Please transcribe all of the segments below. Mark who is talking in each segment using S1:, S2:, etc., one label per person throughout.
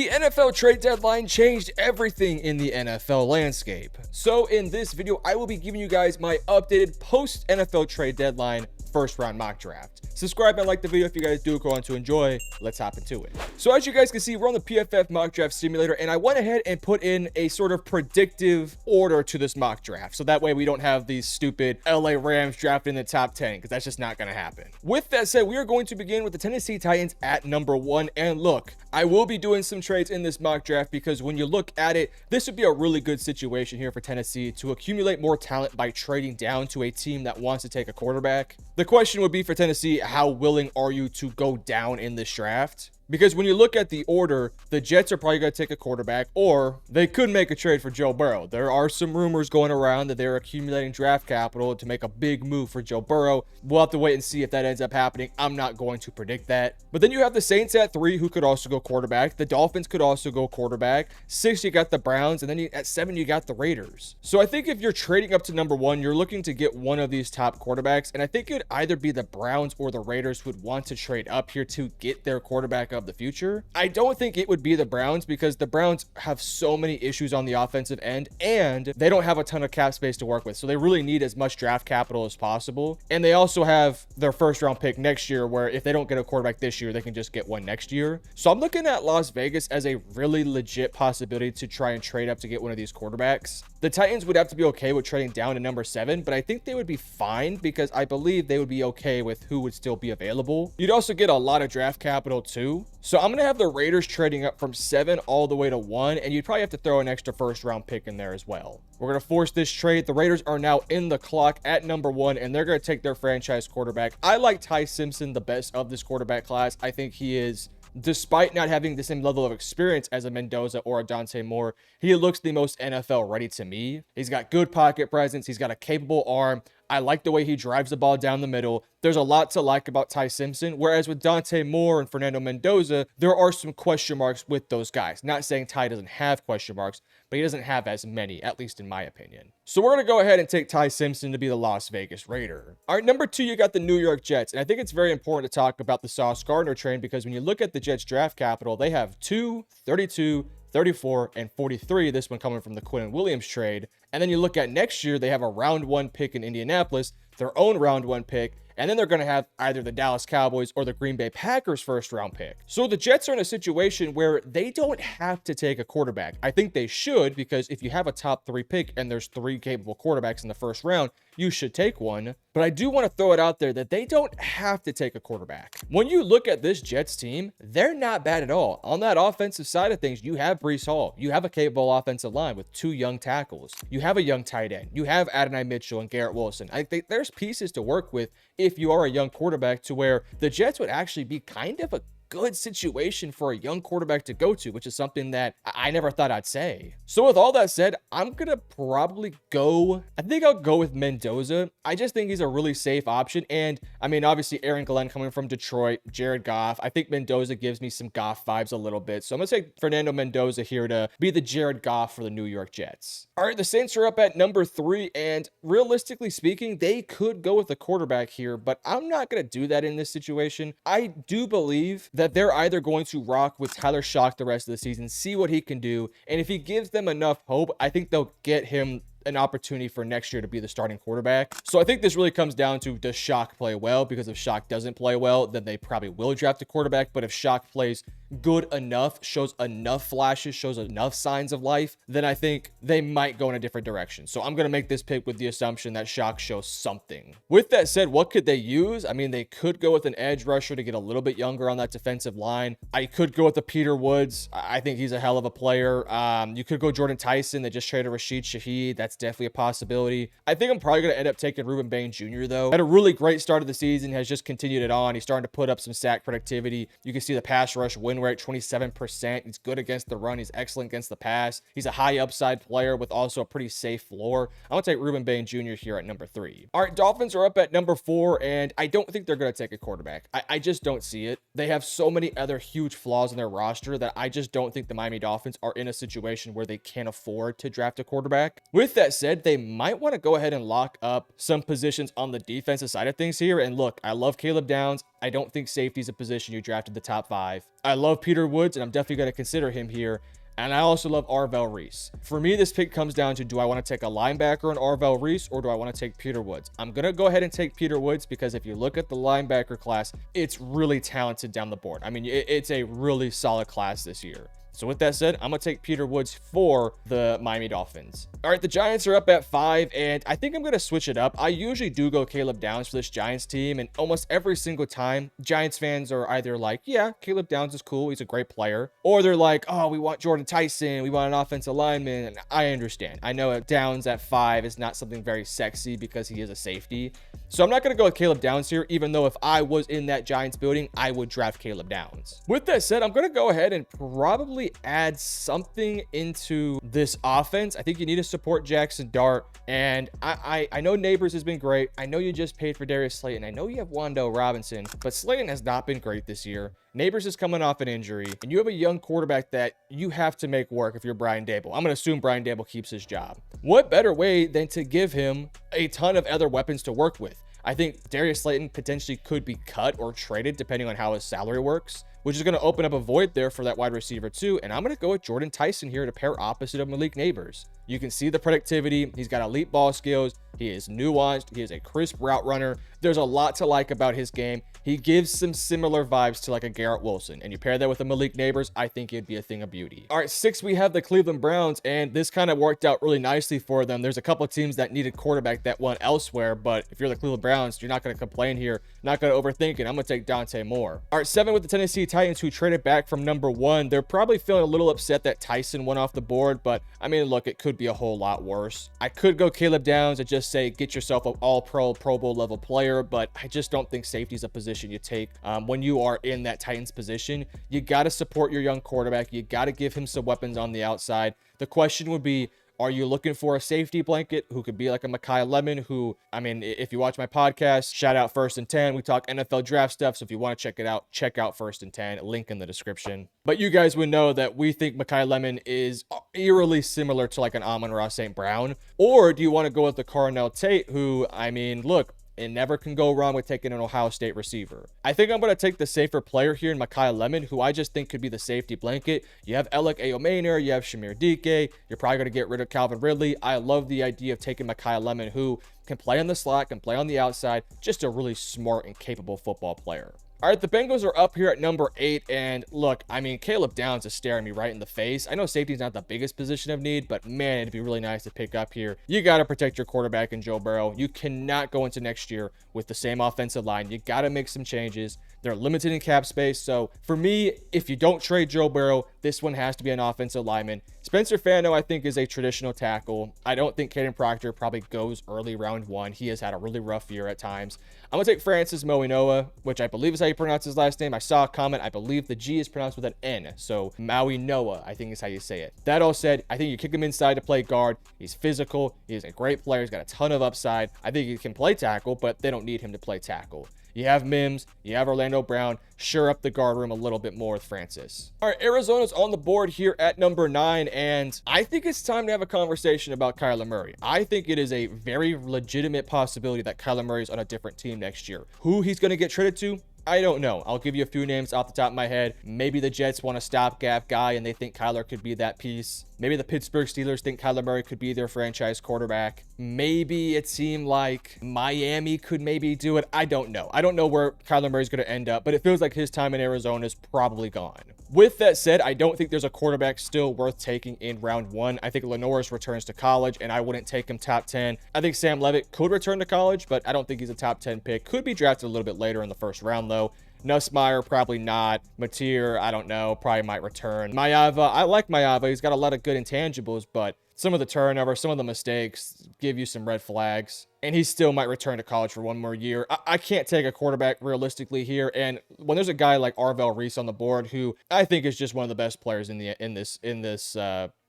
S1: The NFL trade deadline changed everything in the NFL landscape. So in this video, I will be giving you guys my updated post NFL trade deadline first round mock draft. Subscribe and like the video if you guys do go on to enjoy. Let's hop into it. So as you guys can see, we're on the PFF mock draft simulator, and I went ahead and put in a sort of predictive order to this mock draft. So that way we don't have these stupid LA Rams drafted in the top 10, because that's just not going to happen. With that said, we are going to begin with the Tennessee Titans at number 1. And look, I will be doing some trades in this mock draft because when you look at it, this would be a really good situation here for Tennessee to accumulate more talent by trading down to a team that wants to take a quarterback. The question would be for Tennessee, how willing are you to go down in this draft? Because when you look at the order, the Jets are probably going to take a quarterback, or they could make a trade for Joe Burrow. There are some rumors going around that they're accumulating draft capital to make a big move for Joe Burrow. We'll have to wait and see if that ends up happening. I'm not going to predict that. But then you have the Saints at 3, who could also go quarterback. The Dolphins could also go quarterback. 6, you got the Browns, and then at 7, you got the Raiders. So I think if you're trading up to number 1, you're looking to get one of these top quarterbacks, and I think it'd either be the Browns or the Raiders who would want to trade up here to get their quarterback of the future. I don't think it would be the Browns because the Browns have so many issues on the offensive end and they don't have a ton of cap space to work with. So they really need as much draft capital as possible. And they also have their first round pick next year, where if they don't get a quarterback this year, they can just get one next year. So I'm looking at Las Vegas as a really legit possibility to try and trade up to get one of these quarterbacks. The Titans would have to be okay with trading down to number 7, but I think they would be fine because I believe they would be okay with who would still be available. You'd also get a lot of draft capital too. So I'm going to have the Raiders trading up from 7 all the way to 1, and you'd probably have to throw an extra first round pick in there as well. We're going to force this trade. The Raiders are now in the clock at number 1, and they're going to take their franchise quarterback. I like Ty Simpson the best of this quarterback class. I think he is, despite not having the same level of experience as a Mendoza or a Dante Moore, he looks the most NFL ready to me. He's got good pocket presence. He's got a capable arm. I like the way he drives the ball down the middle. There's a lot to like about Ty Simpson, whereas with Dante Moore and Fernando Mendoza, there are some question marks with those guys. Not saying Ty doesn't have question marks, but he doesn't have as many, at least in my opinion. So we're going to go ahead and take Ty Simpson to be the Las Vegas Raider. All right, number 2, you got the New York Jets. And I think it's very important to talk about the Sauce Gardner trade because when you look at the Jets draft capital, they have 2, 32, 34, and 43, this one coming from the Quinn Williams trade. And then you look at next year, they have a round 1 pick in Indianapolis, their own round 1 pick, and then they're going to have either the Dallas Cowboys or the Green Bay Packers first round pick. So the Jets are in a situation where they don't have to take a quarterback. I think they should, because if you have a top 3 pick and there's 3 capable quarterbacks in the first round, you should take one. But I do want to throw it out there that they don't have to take a quarterback. When you look at this Jets team, they're not bad at all. On that offensive side of things, you have Breece Hall. You have a capable offensive line with 2 young tackles. You have a young tight end. You have Adonai Mitchell and Garrett Wilson. I think there's pieces to work with if you are a young quarterback, to where the Jets would actually be kind of a good situation for a young quarterback to go to, which is something that I never thought I'd say. So with all that said, I'm gonna probably go, I think I'll go with Mendoza. I just think he's a really safe option. And I mean, obviously Aaron Glenn coming from Detroit, Jared Goff, I think Mendoza gives me some Goff vibes a little bit. So I'm gonna take Fernando Mendoza here to be the Jared Goff for the New York Jets. All right, the Saints are up at number 3, and realistically speaking, they could go with a quarterback here, but I'm not gonna do that in this situation. I do believe that they're either going to rock with Tyler Shock the rest of the season, see what he can do, and if he gives them enough hope, I think they'll get him an opportunity for next year to be the starting quarterback. So I think this really comes down to, does Shock play well? Because if Shock doesn't play well, then they probably will draft a quarterback. But if Shock plays good enough, shows enough flashes, shows enough signs of life, then I think they might go in a different direction. So I'm going to make this pick with the assumption that Shock shows something. With that said, what could they use? I mean, they could go with an edge rusher to get a little bit younger on that defensive line. I could go with the Peter Woods. I think he's a hell of a player. You could go Jordan Tyson. They just traded Rashid Shaheed. That's definitely a possibility. I think I'm probably going to end up taking Ruben Bain Jr. though. Had a really great start of the season, has just continued it on. He's starting to put up some sack productivity. You can see the pass rush win rate, 27%. He's good against the run. He's excellent against the pass. He's a high upside player with also a pretty safe floor. I'm going to take Ruben Bain Jr. here at number 3. All right, Dolphins are up at number 4, and I don't think they're going to take a quarterback. I just don't see it. They have so many other huge flaws in their roster that I just don't think the Miami Dolphins are in a situation where they can't afford to draft a quarterback. With that said, they might want to go ahead and lock up some positions on the defensive side of things here. And look, I love Caleb Downs. I don't think safety is a position you drafted the top 5. I love Peter Woods, and I'm definitely going to consider him here. And I also love Arvell Reese. For me, this pick comes down to, do I want to take a linebacker in Arvell Reese, or do I want to take Peter Woods? I'm going to go ahead and take Peter Woods, because if you look at the linebacker class, it's really talented down the board. I mean, it's a really solid class this year. So with that said, I'm going to take Peter Woods for the Miami Dolphins. All right, the Giants are up at 5, and I think I'm going to switch it up. I usually do go Caleb Downs for this Giants team, and almost every single time, Giants fans are either like, yeah, Caleb Downs is cool, he's a great player, or they're like, oh, we want Jordan Tyson, we want an offensive lineman, and I understand. I know Downs at 5 is not something very sexy because he is a safety. So I'm not going to go with Caleb Downs here, even though if I was in that Giants building, I would draft Caleb Downs. With that said, I'm going to go ahead and probably add something into this offense. I think you need to support Jackson Dart, and I know Neighbors has been great. I know you just paid for Darius Slayton. I know you have Wando Robinson, but Slayton has not been great this year. Neighbors is coming off an injury, and you have a young quarterback that you have to make work if you're Brian Daboll. I'm going to assume Brian Daboll keeps his job. What better way than to give him a ton of other weapons to work with? I think Darius Slayton potentially could be cut or traded depending on how his salary works, which is going to open up a void there for that wide receiver too. And I'm going to go with Jordan Tyson here to pair opposite of Malik Neighbors. You can see the productivity. He's got elite ball skills. He is nuanced. He is a crisp route runner. There's a lot to like about his game. He gives some similar vibes to like a Garrett Wilson, and you pair that with a Malik Neighbors, I think it'd be a thing of beauty. All right, 6, we have the Cleveland Browns, and this kind of worked out really nicely for them. There's a couple of teams that needed quarterback that went elsewhere, but if you're the Cleveland Browns, you're not going to complain here, not going to overthink it. I'm going to take Dante Moore. All right, 7 with the Tennessee Titans, who traded back from number 1. They're probably feeling a little upset that Tyson went off the board, but I mean, look, it could be a whole lot worse. I could go Caleb Downs and just say, get yourself an all-pro, Pro Bowl level player, but I just don't think safety is a position you take when you are in that Titans position. You got to support your young quarterback. You got to give him some weapons on the outside. The question would be, are you looking for a safety blanket who could be like a Mekhi Lemon, who, I mean, if you watch my podcast, shout out First and 10. We talk NFL draft stuff. So if you want to check it out, check out First and 10, link in the description. But you guys would know that we think Mekhi Lemon is eerily similar to like an Amon-Ra St. Brown. Or do you want to go with the Carnell Tate, who, I mean, look, it never can go wrong with taking an Ohio State receiver. I think I'm going to take the safer player here in Mekhi Lemon, who I just think could be the safety blanket. You have Alec Ayomaner, you have Shamir Dike. You're probably going to get rid of Calvin Ridley. I love the idea of taking Mekhi Lemon, who can play on the slot, can play on the outside. Just a really smart and capable football player. All right, the Bengals are up here at number 8, and look, I mean, Caleb Downs is staring me right in the face. I know safety is not the biggest position of need, but man, it'd be really nice to pick up here. You got to protect your quarterback in Joe Burrow. You cannot go into next year with the same offensive line. You got to make some changes. They're limited in cap space, so for me, if you don't trade Joe Burrow, this one has to be an offensive lineman. Spencer Fano, I think, is a traditional tackle. I don't think Caden Proctor probably goes early round 1. He has had a really rough year at times. I'm going to take Francis Moinoa, which I believe is how you pronounce his last name. I saw a comment. I believe the G is pronounced with an N, so Maui Noah, I think is how you say it. That all said, I think you kick him inside to play guard. He's physical. He's a great player. He's got a ton of upside. I think he can play tackle, but they don't need him to play tackle. You have Mims, you have Orlando Brown. Shore up the guard room a little bit more with Francis. All right, Arizona's on the board here at number 9, and I think it's time to have a conversation about Kyler Murray. I think it is a very legitimate possibility that Kyler Murray is on a different team next year. Who he's going to get traded to, I don't know. I'll give you a few names off the top of my head. Maybe the Jets want a stopgap guy and they think Kyler could be that piece. Maybe the Pittsburgh Steelers think Kyler Murray could be their franchise quarterback. Maybe it seemed like Miami could maybe do it. I don't know. I don't know where Kyler Murray's going to end up, but it feels like his time in Arizona is probably gone. With that said, I don't think there's a quarterback still worth taking in round 1. I think Lenoris returns to college, and I wouldn't take him top 10. I think Sam Levitt could return to college, but I don't think he's a top 10 pick. Could be drafted a little bit later in the first round, though. Nussmeier, probably not. Mateer, I don't know. Probably might return. Mayava, I like Mayava. He's got a lot of good intangibles, but some of the turnover, some of the mistakes give you some red flags. And he still might return to college for one more year. I can't take a quarterback realistically here. And when there's a guy like Arvell Reese on the board, who I think is just one of the best players in this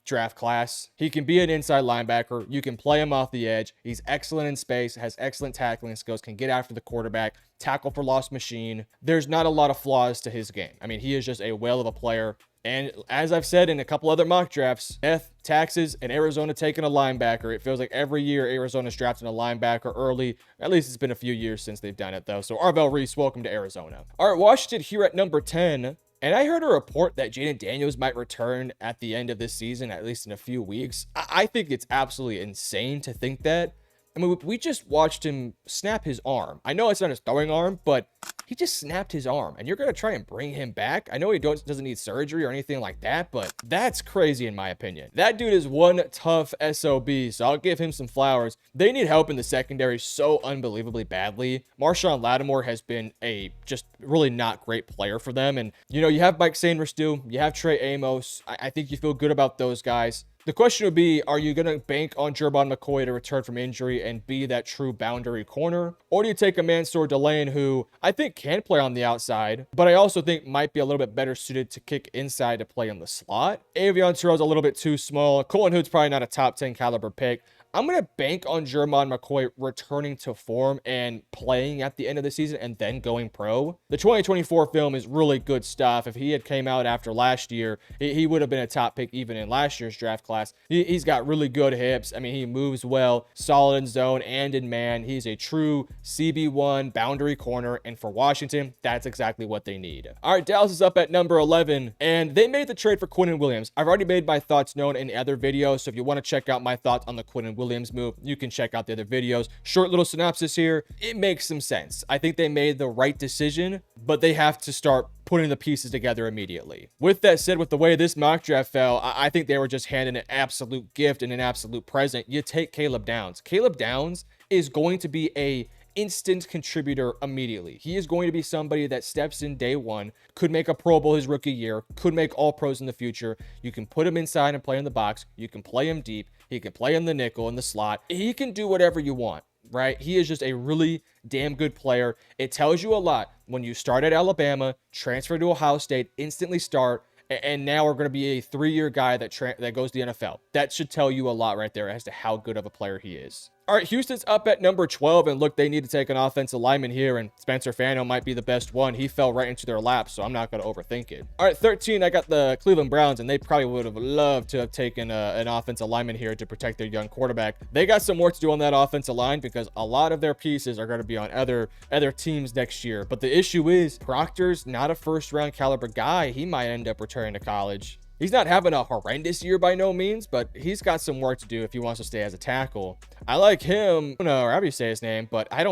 S1: draft class. He can be an inside linebacker. You can play him off the edge. He's excellent in space, has excellent tackling skills, can get after the quarterback, tackle for loss machine. There's not a lot of flaws to his game. I mean, he is just a whale of a player. And as I've said in a couple other mock drafts, death, taxes, and Arizona taking a linebacker. It feels like every year Arizona's drafting a linebacker early. At least it's been a few years since they've done it, though. So Arvell Reese, welcome to Arizona. All right, Washington here at number 10. And I heard a report that Jaden Daniels might return at the end of this season, at least in a few weeks. I think it's absolutely insane to think that. I mean, we just watched him snap his arm. I know it's not his throwing arm, but he just snapped his arm. And you're going to try and bring him back? I know he doesn't need surgery or anything like that, but that's crazy in my opinion. That dude is one tough SOB, so I'll give him some flowers. They need help in the secondary so unbelievably badly. Marshawn Lattimore has been a just really not great player for them. And, you know, you have Mike Sanders still. You have Trey Amos. I think you feel good about those guys. The question would be, are you going to bank on Jermon McCoy to return from injury and be that true boundary corner? Or do you take a Mansour Delane who I think can play on the outside, but I also think might be a little bit better suited to kick inside to play in the slot? Avion Terrell's a little bit too small. Colin Hood's probably not a top 10 caliber pick. I'm going to bank on Jermon McCoy returning to form and playing at the end of the season and then going pro. The 2024 film is really good stuff. If he had came out after last year, he would have been a top pick even in last year's draft class. He's got really good hips. I mean, he moves well, solid in zone and in man. He's a true CB1 boundary corner, and for Washington, that's exactly what they need. All right, Dallas is up at number 11, and they made the trade for Quinnen Williams. I've already made my thoughts known in other videos, so if you want to check out my thoughts on the Quinnen Williams move, you can check out the other videos. Short little synopsis here. It makes some sense. I think they made the right decision, but they have to start putting the pieces together immediately. With that said, with the way this mock draft fell, I think they were just handing an absolute gift and an absolute present. You take Caleb Downs. Caleb Downs is going to be a instant contributor immediately. He is going to be somebody that steps in day one, could make a Pro Bowl his rookie year, could make all pros in the future. You can put him inside and play in the box. You can play him deep. He can play in the nickel, in the slot. He can do whatever you want, right? He is just a really damn good player. It tells you a lot when you start at Alabama, transfer to Ohio State, instantly start, and now we're going to be a 3-year guy that goes to the NFL. That should tell you a lot right there as to how good of a player he is. All right, Houston's up at number 12, and look, they need to take an offensive lineman here, and Spencer Fano might be the best one. He fell right into their lap, so I'm not going to overthink it. All right, 13, I got the Cleveland Browns, and they probably would have loved to have taken an offensive lineman here to protect their young quarterback. They got some work to do on that offensive line because a lot of their pieces are going to be on other teams next year. But the issue is Proctor's not a first-round caliber guy. He might end up returning to college. He's not having a horrendous year by no means, but he's got some work to do if he wants to stay as a tackle. I like him, or however you say his name, but I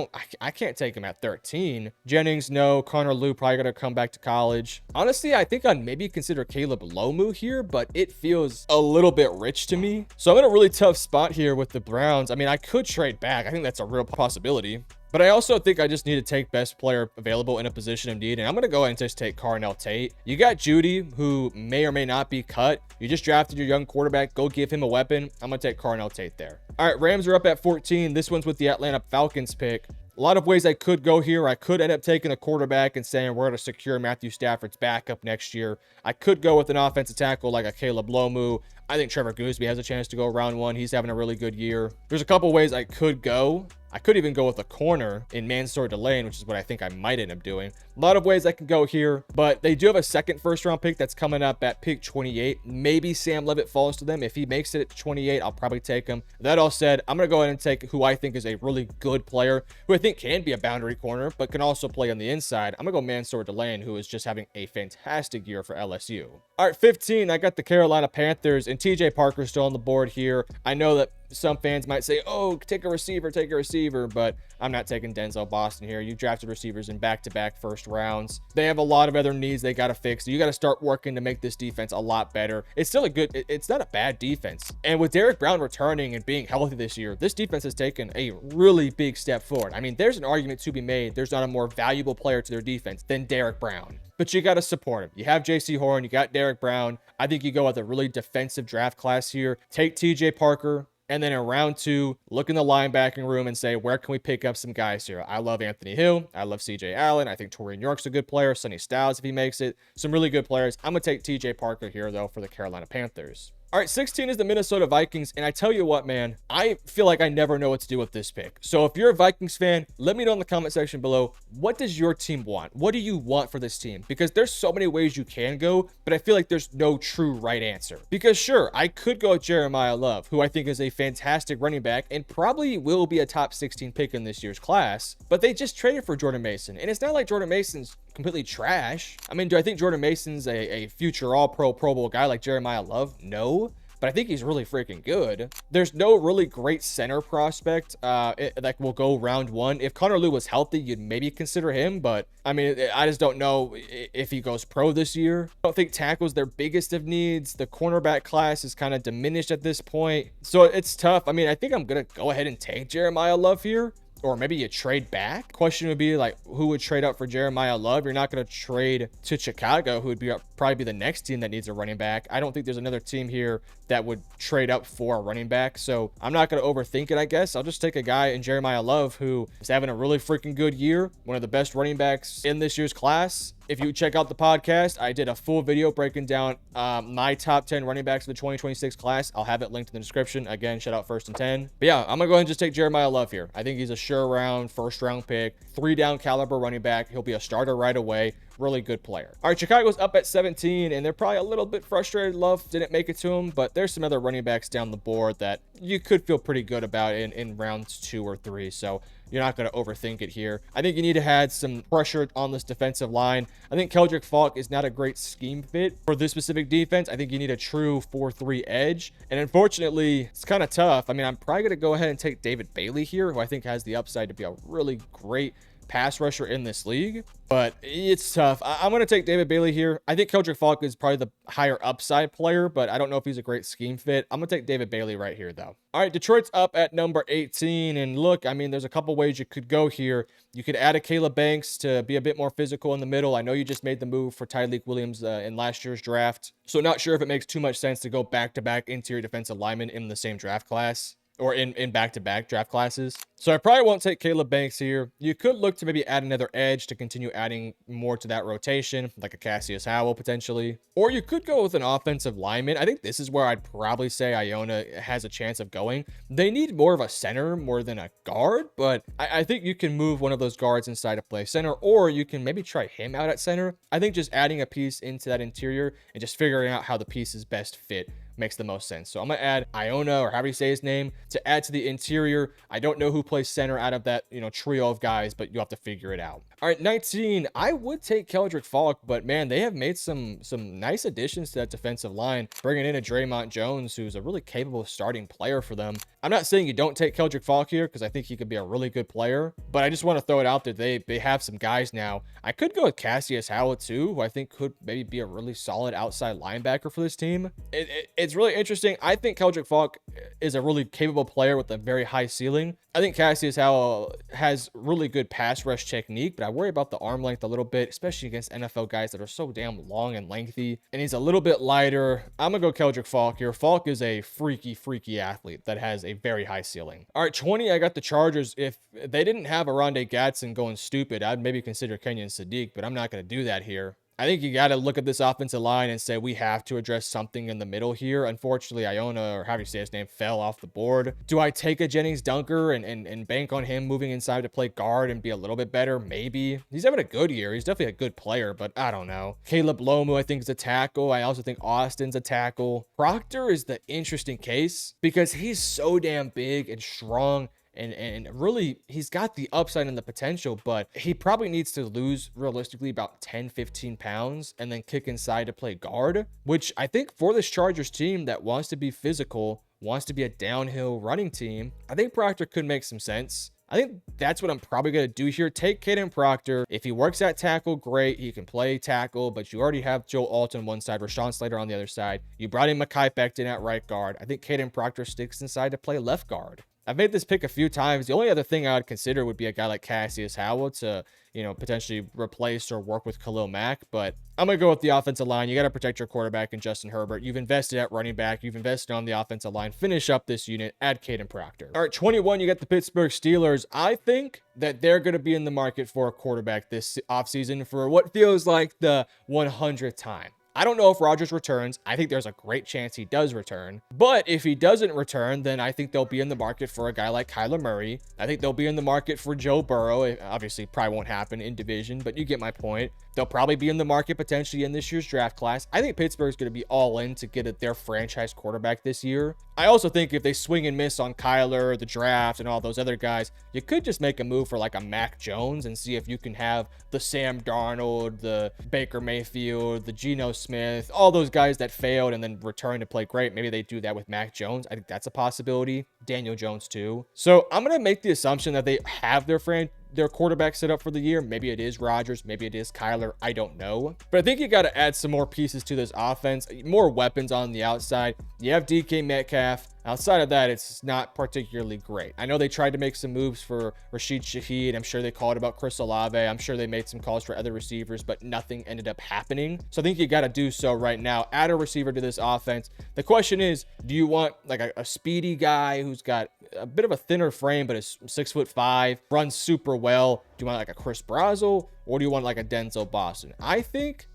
S1: can't take him at 13. Jennings, no. Connor Lew probably going to come back to college. Honestly, I think I'd maybe consider Caleb Lomu here, but it feels a little bit rich to me. So I'm in a really tough spot here with the Browns. I mean, I could trade back. I think that's a real possibility. But I also think I just need to take best player available in a position of need. And I'm going to go ahead and just take Carnell Tate. You got Judy, who may or may not be cut. You just drafted your young quarterback. Go give him a weapon. I'm going to take Carnell Tate there. All right, Rams are up at 14. This one's with the Atlanta Falcons pick. A lot of ways I could go here. I could end up taking a quarterback and saying we're going to secure Matthew Stafford's backup next year. I could go with an offensive tackle like a Caleb Lomu. I think Trevor Gooseby has a chance to go round one. He's having a really good year. There's a couple ways I could go. I could even go with a corner in Mansour Delane, which is what I think I might end up doing. A lot of ways I could go here, but they do have a second first-round pick that's coming up at pick 28. Maybe Sam Levitt falls to them. If he makes it at 28, I'll probably take him. That all said, I'm going to go ahead and take who I think is a really good player, who I think can be a boundary corner, but can also play on the inside. I'm going to go Mansour Delane, who is just having a fantastic year for LSU. All right, 15, I got the Carolina Panthers, and TJ Parker's still on the board here. I know that some fans might say, oh, take a receiver, but I'm not taking Denzel Boston here. You drafted receivers in back-to-back first rounds. They have a lot of other needs they got to fix. You got to start working to make this defense a lot better. It's still it's not a bad defense. And with Derek Brown returning and being healthy this year, this defense has taken a really big step forward. I mean, there's an argument to be made. There's not a more valuable player to their defense than Derek Brown. But you got to support him. You have J.C. Horn. You got Derek Brown. I think you go with a really defensive draft class here. Take TJ Parker. And then in round 2, look in the linebacking room and say, where can we pick up some guys here? I love Anthony Hill. I love CJ Allen. I think Torian York's a good player. Sonny Styles, if he makes it. Some really good players. I'm going to take TJ Parker here, though, for the Carolina Panthers. All right, 16 is the Minnesota Vikings, and I tell you what, man, I feel like I never know what to do with this pick. So if you're a Vikings fan, let me know in the comment section below, what does your team want? What do you want for this team? Because there's so many ways you can go, but I feel like there's no true right answer. Because sure, I could go with Jeremiah Love, who I think is a fantastic running back and probably will be a top 16 pick in this year's class, but they just traded for Jordan Mason, and it's not like Jordan Mason's completely trash. I mean, do I think Jordan Mason's a future all-pro Pro Bowl guy like Jeremiah Love? No, but I think he's really freaking good. There's no really great center prospect that will go round one. If Connor Lew was healthy, you'd maybe consider him, but I mean, I just don't know if he goes pro this year. I don't think tackle's their biggest of needs. The cornerback class is kind of diminished at this point, so it's tough. I mean, I think I'm gonna go ahead and take Jeremiah Love here. Or maybe you trade back. Question would be like, who would trade up for Jeremiah Love? You're not going to trade to Chicago, who would be probably be the next team that needs a running back. I don't think there's another team here that would trade up for a running back. So I'm not going to overthink it, I guess. I'll just take a guy in Jeremiah Love who is having a really freaking good year. One of the best running backs in this year's class. If you check out the podcast, I did a full video breaking down my top 10 running backs of the 2026 class. I'll have it linked in the description. Again, shout out 1st and 10. But yeah, I'm going to go ahead and just take Jeremiah Love here. I think he's a sure round, first round pick, 3-down caliber running back. He'll be a starter right away. Really good player. All right, Chicago's up at 17, and they're probably a little bit frustrated Love didn't make it to him, but there's some other running backs down the board that you could feel pretty good about in rounds 2 or 3. So you're not going to overthink it here. I think you need to add some pressure on this defensive line. I think Keldrick Falk is not a great scheme fit for this specific defense. I think you need a true 4-3 edge. And unfortunately, it's kind of tough. I mean, I'm probably going to go ahead and take David Bailey here, who I think has the upside to be a really great pass rusher in this league, but it's tough. I'm going to take David Bailey here. I think Keldrick Falk is probably the higher upside player, but I don't know if he's a great scheme fit. I'm going to take David Bailey right here, though. All right, Detroit's up at number 18, and look, I mean, there's a couple ways you could go here. You could add a Caleb Banks to be a bit more physical in the middle. I know you just made the move for Tyreek Williams in last year's draft, so not sure if it makes too much sense to go back-to-back interior defensive linemen in the same draft class, or in back-to-back draft classes. So I probably won't take Caleb Banks here. You could look to maybe add another edge to continue adding more to that rotation, like a Cassius Howell potentially. Or you could go with an offensive lineman. I think this is where I'd probably say Iona has a chance of going. They need more of a center more than a guard, but I think you can move one of those guards inside to play center, or you can maybe try him out at center. I think just adding a piece into that interior and just figuring out how the pieces best fit makes the most sense. So I'm gonna add Iona, or however you say his name, to add to the interior. I don't know who plays center out of that, trio of guys, but you have to figure it out. All right, 19. I would take Keldrick Falk, but man, they have made some nice additions to that defensive line, bringing in a Draymond Jones, who's a really capable starting player for them. I'm not saying you don't take Keldrick Falk here, because I think he could be a really good player, but I just want to throw it out there. They have some guys now. I could go with Cassius Howell too, who I think could maybe be a really solid outside linebacker for this team. It's really interesting. I think Keldrick Falk is a really capable player with a very high ceiling. I think Cassius Howell has really good pass rush technique, but I worry about the arm length a little bit, especially against NFL guys that are so damn long and lengthy. And he's a little bit lighter. I'm going to go Keldrick Falk here. Falk is a freaky athlete that has a very high ceiling. All right, 20, I got the Chargers. If they didn't have Arondé Gatson going stupid, I'd maybe consider Kenyon Sadiq, but I'm not going to do that here. I think you got to look at this offensive line and say we have to address something in the middle here. Unfortunately, Iona, or however you say his name, fell off the board. Do I take a Jennings Dunker and bank on him moving inside to play guard and be a little bit better? Maybe. He's having a good year. He's definitely a good player, but I don't know. Caleb Lomu, I think, is a tackle. I also think Austin's a tackle. Proctor is the interesting case because he's so damn big and strong. And really, he's got the upside and the potential, but he probably needs to lose realistically about 10-15 pounds and then kick inside to play guard, which I think for this Chargers team that wants to be physical, wants to be a downhill running team, I think Proctor could make some sense. I think that's what I'm probably going to do here. Take Caden Proctor. If he works at tackle, great. He can play tackle, but you already have Joe Alt on one side, Rashawn Slater on the other side. You brought in Mekhi Becton at right guard. I think Caden Proctor sticks inside to play left guard. I've made this pick a few times. The only other thing I would consider would be a guy like Cassius Howell to, potentially replace or work with Khalil Mack. But I'm going to go with the offensive line. You got to protect your quarterback in Justin Herbert. You've invested at running back. You've invested on the offensive line. Finish up this unit. Add Caden Proctor. All right, 21, you got the Pittsburgh Steelers. I think that they're going to be in the market for a quarterback this offseason for what feels like the 100th time. I don't know if Rodgers returns. I think there's a great chance he does return. But if he doesn't return, then I think they'll be in the market for a guy like Kyler Murray. I think they'll be in the market for Joe Burrow. It obviously probably won't happen in division, but you get my point. They'll probably be in the market potentially in this year's draft class. I think Pittsburgh's going to be all in to get their franchise quarterback this year. I also think if they swing and miss on Kyler, the draft, and all those other guys, you could just make a move for like a Mac Jones and see if you can have the Sam Darnold, the Baker Mayfield, the Geno Smith, all those guys that failed and then return to play great. Maybe they do that with Mac Jones. I think that's a possibility. Daniel Jones too. So I'm going to make the assumption that they have their quarterback set up for the year. Maybe it is Rodgers, maybe it is Kyler, I don't know. But I think you got to add some more pieces to this offense, more weapons on the outside. You have DK Metcalf. Outside of that, it's not particularly great. I know they tried to make some moves for Rashid Shaheed. I'm sure they called about Chris Olave. I'm sure they made some calls for other receivers, but nothing ended up happening. So I think you got to do so right now. Add a receiver to this offense. The question is, do you want like a speedy guy who's got a bit of a thinner frame, but is 6'5", runs super well? Do you want like a Chris Brazel, or do you want like a Denzel Boston? I think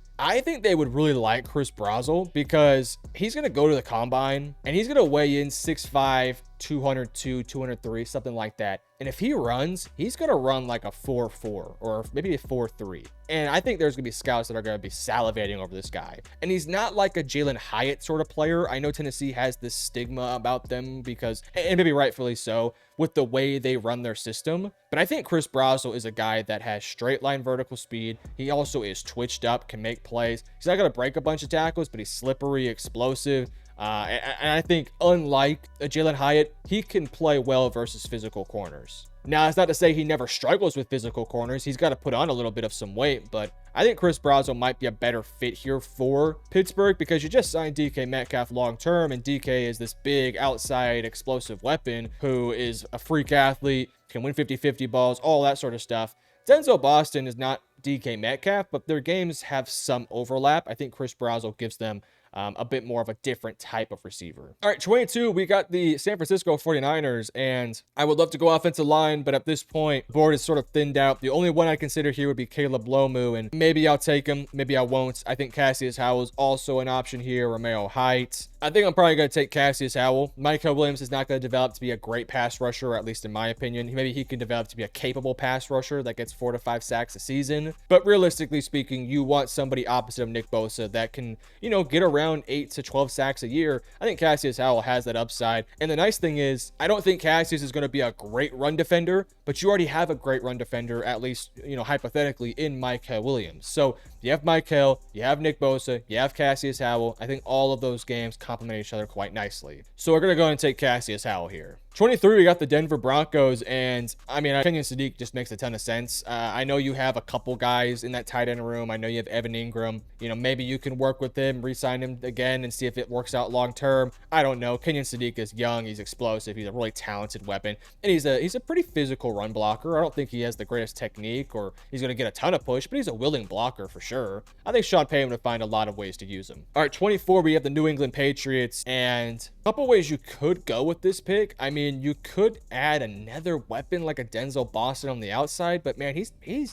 S1: they would really like Chris Brazel because he's going to go to the combine and he's going to weigh in 6'5", 202, 203, something like that. And if he runs, he's going to run like a 4.4 or maybe a 4.3. And I think there's going to be scouts that are going to be salivating over this guy. And he's not like a Jalen Hyatt sort of player. I know Tennessee has this stigma about them because, and maybe rightfully so, with the way they run their system. But I think Chris Brazel is a guy that has straight line vertical speed. He also is twitched up, can make plays. He's not going to break a bunch of tackles, but he's slippery, explosive. And I think unlike Jalen Hyatt, he can play well versus physical corners. Now, it's not to say he never struggles with physical corners. He's got to put on a little bit of some weight, but I think Chris Brazel might be a better fit here for Pittsburgh because you just signed DK Metcalf long-term, and DK is this big outside explosive weapon who is a freak athlete, can win 50-50 balls, all that sort of stuff. Denzel Boston is not DK Metcalf, but their games have some overlap. I think Chris Brazel gives them a bit more of a different type of receiver. All right, 22, we got the San Francisco 49ers, and I would love to go offensive line, but at this point, the board is sort of thinned out. The only one I consider here would be Caleb Lomu, and maybe I'll take him, maybe I won't. I think Cassius Howell is also an option here, Romeo Heights. I think I'm probably going to take Cassius Howell. Michael Williams is not going to develop to be a great pass rusher, at least in my opinion. Maybe he can develop to be a capable pass rusher that gets 4 to 5 sacks a season. But realistically speaking, you want somebody opposite of Nick Bosa that can, get around 8 to 12 sacks a year. I think Cassius Howell has that upside. And the nice thing is, I don't think Cassius is going to be a great run defender, but you already have a great run defender, at least, hypothetically, in Michael Williams. So you have Michael, you have Nick Bosa, you have Cassius Howell. I think all of those games complement each other quite nicely. So we're going to go and take Cassius Howell here. 23, we got the Denver Broncos, and I mean, Kenyon Sadiq just makes a ton of sense. I know you have a couple guys in that tight end room. I know you have Evan Ingram. Maybe you can work with him, re-sign him again, and see if it works out long term. I don't know. Kenyon Sadiq is young. He's explosive. He's a really talented weapon, and he's a pretty physical run blocker. I don't think he has the greatest technique, or he's going to get a ton of push, but he's a willing blocker for sure. I think Sean Payton would find a lot of ways to use him. All right, 24, we have the New England Patriots, and a couple ways you could go with this pick. I mean, you could add another weapon like a Denzel Boston on the outside, but man,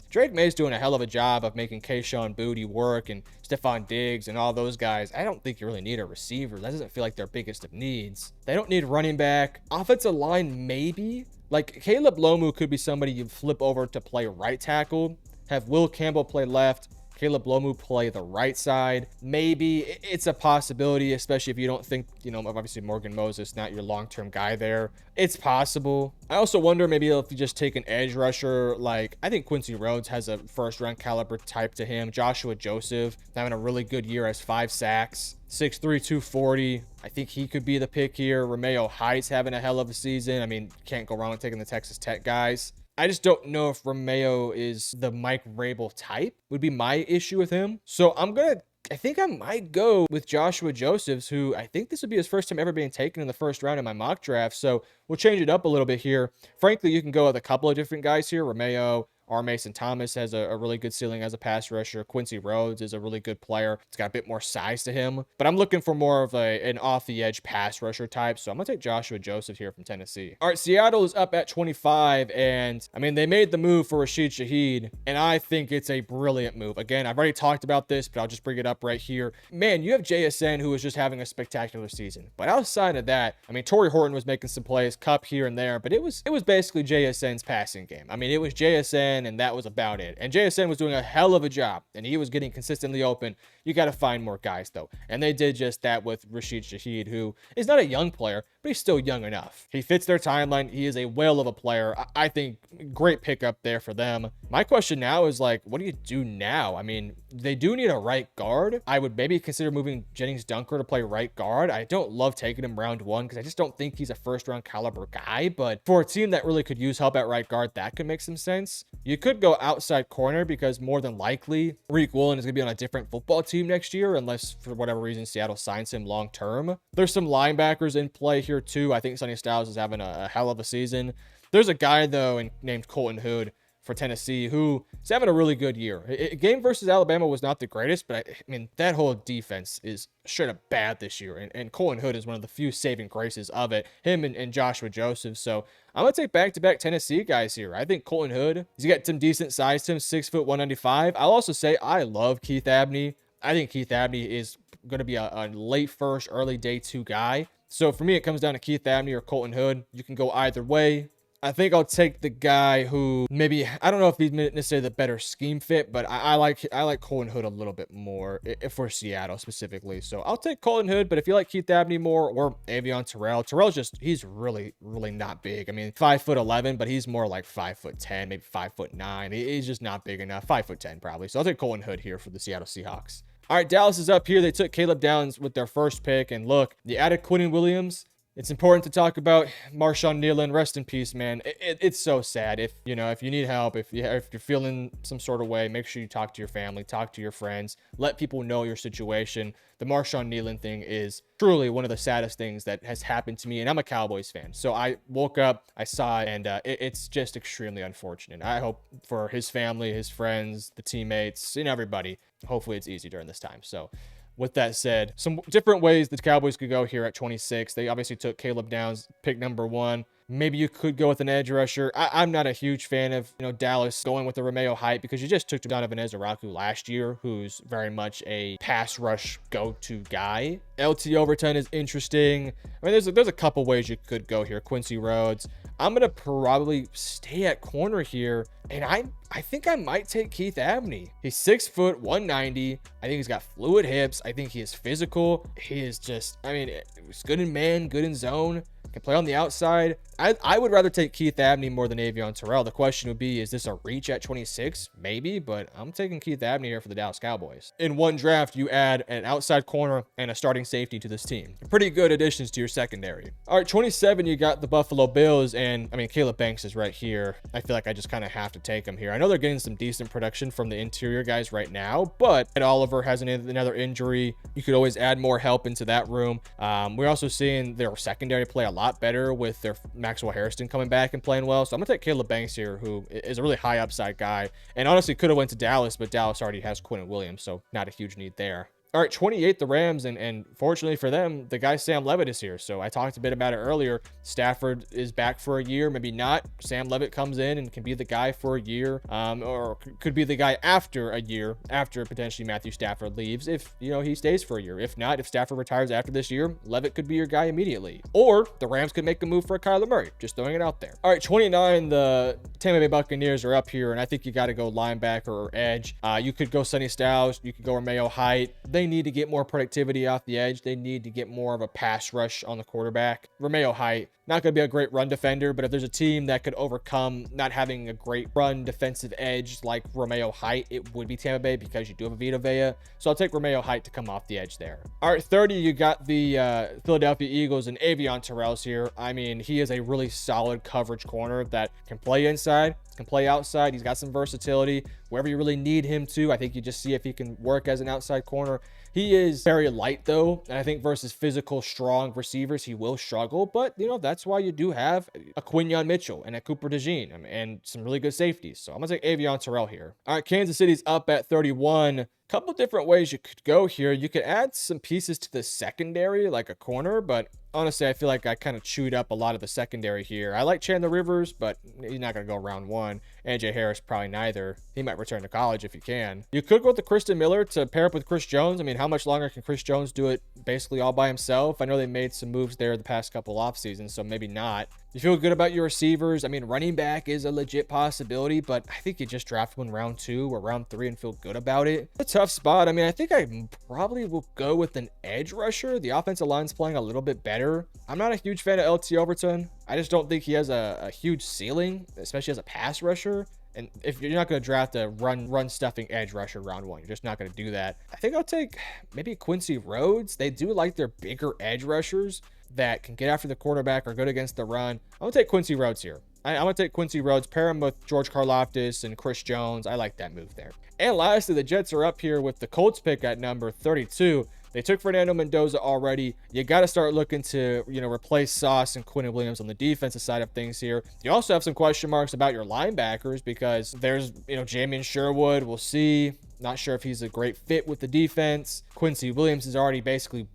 S1: Drake May's doing a hell of a job of making Kayshon Boutte work and Stephon Diggs and all those guys. I don't think you really need a receiver. That doesn't feel like their biggest of needs. They don't need running back. Offensive line, maybe. Like Caleb Lomu could be somebody you flip over to play right tackle, have Will Campbell play left, Caleb Lomu play the right side. Maybe it's a possibility, especially if you don't think, obviously Morgan Moses, not your long-term guy there. It's possible. I also wonder maybe if you just take an edge rusher, like I think Quincy Rhodes has a first-round caliber type to him. Joshua Joseph having a really good year, has 5 sacks. 6'3", 240. I think he could be the pick here. Romeo Heights having a hell of a season. I mean, can't go wrong with taking the Texas Tech guys. I just don't know if Romeo is the Mike Vrabel type, would be my issue with him. So I think I might go with Joshua Josephs, who I think this would be his first time ever being taken in the first round in my mock draft. So we'll change it up a little bit here. Frankly, you can go with a couple of different guys here, Romeo R. Mason Thomas has a really good ceiling as a pass rusher. Quincy Rhodes is a really good player. It's got a bit more size to him, but I'm looking for more of an off-the-edge pass rusher type, so I'm going to take Joshua Joseph here from Tennessee. All right, Seattle is up at 25, and I mean, they made the move for Rashid Shaheed, and I think it's a brilliant move. Again, I've already talked about this, but I'll just bring it up right here. Man, you have JSN, who is just having a spectacular season, but outside of that, I mean, Torrey Horton was making some plays, Cup here and there, but it was basically JSN's passing game. I mean, it was JSN, and that was about it. And JSN was doing a hell of a job, and he was getting consistently open. You got to find more guys, though. And they did just that with Rashid Shaheed, who is not a young player, but he's still young enough. He fits their timeline. He is a whale of a player. I think great pickup there for them. My question now is, like, what do you do now? I mean, they do need a right guard. I would maybe consider moving Jennings Dunker to play right guard. I don't love taking him round one because I just don't think he's a first-round caliber guy. But for a team that really could use help at right guard, that could make some sense. You could go outside corner because more than likely, Reek Woolen is going to be on a different football team next year, unless for whatever reason Seattle signs him long term. There's some linebackers in play here too. I think Sonny Styles is having a hell of a season. There's a guy though named Colton Hood for Tennessee who is having a really good year. Game versus Alabama was not the greatest, but I mean, that whole defense is straight up bad this year, and Colton Hood is one of the few saving graces of it, him and Joshua Joseph. So I'm gonna take back-to-back Tennessee guys here. I think Colton Hood, he's got some decent size to him, 6 foot 195. I'll also say I love Keith Abney. I think Keith Abney is going to be a late first, early day 2 guy. So for me, it comes down to Keith Abney or Colton Hood. You can go either way. I think I'll take the guy who maybe, I don't know if he's necessarily the better scheme fit, but I like Colton Hood a little bit more for Seattle specifically. So I'll take Colton Hood, but if you like Keith Abney more or Avion Terrell's just, he's really, really not big. I mean, 5'11", but he's more like 5'10", maybe 5'9". He's just not big enough. 5'10" probably. So I'll take Colton Hood here for the Seattle Seahawks. All right, Dallas is up here. They took Caleb Downs with their first pick, and look, they added Quinnen Williams. It's important to talk about Marshawn Nealon. Rest in peace, man. It's so sad. If you need help, if you're feeling some sort of way, make sure you talk to your family, talk to your friends, let people know your situation. The Marshawn Nealon thing is truly one of the saddest things that has happened to me, and I'm a Cowboys fan. So I woke up, I saw it, and it's just extremely unfortunate. I hope for his family, his friends, the teammates, and everybody, hopefully it's easy during this time. So with that said, some different ways the Cowboys could go here at 26. They obviously took Caleb Downs, pick number 1. Maybe you could go with an edge rusher. I'm not a huge fan of, Dallas going with the Romeo Height because you just took Donovan Ezeraku last year, who's very much a pass rush go-to guy. LT Overton is interesting. I mean, there's a couple ways you could go here. Quincy Rhodes. I'm going to probably stay at corner here, and I think I might take Keith Abney. He's 6 foot 190. I think he's got fluid hips. I think he is physical. He is just, I mean, he's good in man, good in zone, can play on the outside. I would rather take Keith Abney more than Avion Terrell. The question would be, is this a reach at 26? Maybe, but I'm taking Keith Abney here for the Dallas Cowboys. In one draft, you add an outside corner and a starting safety to this team. Pretty good additions to your secondary. All right, 27, you got the Buffalo Bills, and I mean, Caleb Banks is right here. I feel like I just kind of have to take him here. I know they're getting some decent production from the interior guys right now, but Ed Oliver has another injury. You could always add more help into that room. We're also seeing their secondary play a lot better with their Maxwell Harrison coming back and playing well. So I'm gonna take Caleb Banks here, who is a really high upside guy, and honestly could have went to Dallas, but Dallas already has Quinnen Williams, so not a huge need there. All right, 28, the Rams, and fortunately for them, the guy Sam Levitt is here. So I talked a bit about it earlier. Stafford is back for a year, maybe not. Sam Levitt comes in and can be the guy for a year, or could be the guy after a year, after potentially Matthew Stafford leaves, if, he stays for a year. If not, if Stafford retires after this year, Levitt could be your guy immediately. Or the Rams could make a move for Kyler Murray, just throwing it out there. All right, 29, the Tampa Bay Buccaneers are up here, and I think you got to go linebacker or edge. You could go Sonny Styles, you could go Romeo Height. They need to get more productivity off the edge. They need to get more of a pass rush on the quarterback. Romeo Height, not going to be a great run defender, but if there's a team that could overcome not having a great run defensive edge like Romeo Height, it would be Tampa Bay because you do have a Vita Vea. So I'll take Romeo Height to come off the edge there. All right, 30, you got the Philadelphia Eagles and Avion Terrell's here. I mean, he is a really solid coverage corner that can play inside, can play outside. He's got some versatility wherever you really need him to. I think you just see if he can work as an outside corner. He is very light though, and I think versus physical, strong receivers, he will struggle. But that's why you do have a Quinyon Mitchell and a Cooper DeJean, and some really good safeties. So I'm gonna take Avion Terrell here. All right, Kansas City's up at 31. Couple different ways you could go here. You could add some pieces to the secondary, like a corner, but honestly, I feel like I kind of chewed up a lot of the secondary here. I like Chandler Rivers, but he's not going to go round one. AJ Harris, probably neither. He might return to college if he can. You could go with the Kristen Miller to pair up with Chris Jones. I mean, how much longer can Chris Jones do it basically all by himself? I know they made some moves there the past couple off seasons, so maybe not. You feel good about your receivers. I mean, running back is a legit possibility, but I think you just draft one round 2 or round 3 and feel good about it. It's a tough spot. I mean, I think I probably will go with an edge rusher. The offensive line's playing a little bit better. I'm not a huge fan of LT Overton. I just don't think he has a huge ceiling, especially as a pass rusher. And if you're not going to draft a run stuffing edge rusher round 1, you're just not going to do that. I think I'll take maybe Quincy Rhodes. They do like their bigger edge rushers that can get after the quarterback or good against the run. I'm going to take Quincy Rhodes here. I'm going to take Quincy Rhodes, pair him with George Karlaftis and Chris Jones. I like that move there. And lastly, the Jets are up here with the Colts pick at number 32. They took Fernando Mendoza already. You got to start looking to, replace Sauce and Quinn Williams on the defensive side of things here. You also have some question marks about your linebackers because there's, Jamin Sherwood. We'll see. Not sure if he's a great fit with the defense. Quincy Williams is already basically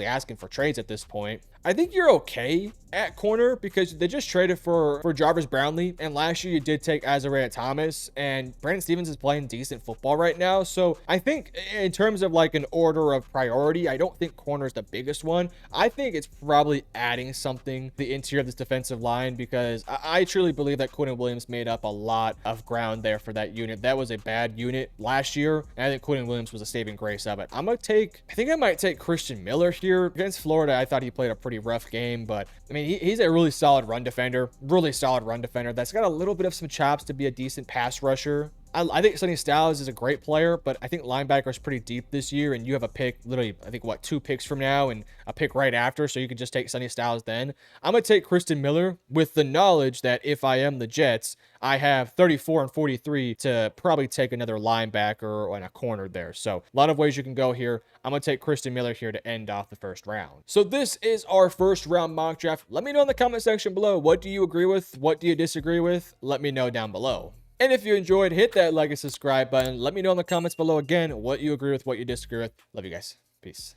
S1: asking for trades at this point. I think you're okay at corner because they just traded for Jarvis Brownlee, and last year you did take Azariah Thomas, and Brandon Stevens is playing decent football right now. So I think in terms of like an order of priority, I don't think corner is the biggest one. I think it's probably adding something to the interior of this defensive line because I truly believe that Quinn Williams made up a lot of ground there for that unit. That was a bad unit last year, and I think Quinn Williams was a saving grace of it. I think I might take Christian Miller here. Against Florida, I thought he played a pretty rough game, but I mean, he's a really solid run defender that's got a little bit of some chops to be a decent pass rusher. I think Sonny Styles is a great player, but I think linebacker is pretty deep this year, and you have a pick, literally, I think, 2 picks from now and a pick right after, so you could just take Sonny Styles then. I'm going to take Kristen Miller with the knowledge that if I am the Jets, I have 34 and 43 to probably take another linebacker and a corner there. So a lot of ways you can go here. I'm going to take Kristen Miller here to end off the first round. So this is our first round mock draft. Let me know in the comment section below. What do you agree with? What do you disagree with? Let me know down below. And if you enjoyed, hit that like and subscribe button. Let me know in the comments below again what you agree with, what you disagree with. Love you guys. Peace.